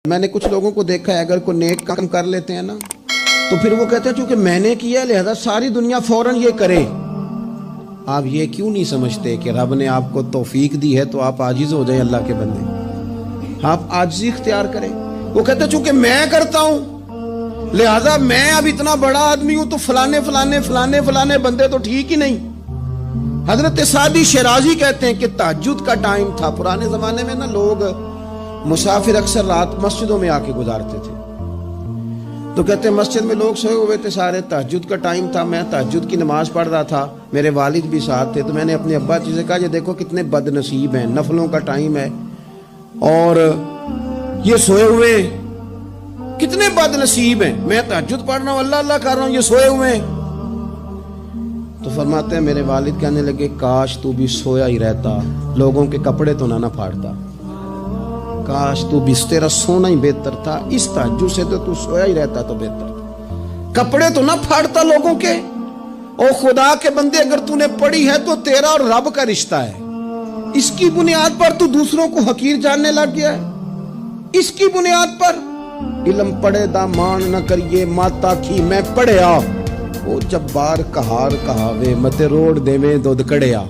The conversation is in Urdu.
میں نے کچھ لوگوں کو دیکھا ہے اگر کوئی نیک کام کر لیتے ہیں نا تو پھر وہ کہتے ہیں چونکہ میں نے کیا لہذا ساری دنیا فوراً یہ کرے. آپ یہ کیوں نہیں سمجھتے کہ رب نے آپ کو توفیق دی ہے تو آپ عاجز ہو جائیں اللہ کے بندے, آپ عاجزی اختیار کریں. وہ کہتے ہیں چونکہ میں کرتا ہوں لہذا میں اب اتنا بڑا آدمی ہوں تو فلانے فلانے فلانے فلانے بندے تو ٹھیک ہی نہیں. حضرت سعدی شیرازی کہتے ہیں کہ تہجد کا ٹائم تھا. پرانے زمانے میں نا لوگ مسافر اکثر رات مسجدوں میں آ کے گزارتے تھے, تو کہتے ہیں مسجد میں لوگ سوئے ہوئے تھے سارے, تہجد کا ٹائم تھا, میں تہجد کی نماز پڑھ رہا تھا, میرے والد بھی ساتھ تھے. تو میں نے اپنے ابا جی سے کہا یہ دیکھو کتنے بد نصیب ہیں, نفلوں کا ٹائم ہے اور یہ سوئے ہوئے کتنے بد نصیب ہیں, میں تہجد پڑھ رہا ہوں اللہ اللہ کر رہا ہوں, یہ سوئے ہوئے ہیں. تو فرماتے ہیں میرے والد کہنے لگے کاش تو بھی سویا ہی رہتا, لوگوں کے کپڑے تو نہ پھاڑتا, کاش تو بھی, تیرا سونا ہی بہتر تھا, اس تہجد سے تو سویا ہی رہتا تو بہتر تھا, کپڑے تو نہ پھاڑتا لوگوں کے. او خدا کے بندے اگر تو نے پڑھی ہے تو تیرا اور رب کا رشتہ ہے, اس کی بنیاد پر تو دوسروں کو حقیر جاننے لگ گیا ہے. اس کی بنیاد پر علم پڑھے دا مان نہ کریے ماتا کی میں پڑھیا, او جبار کہار کہاوے متے روڑ دے میں دودھ کڑیا.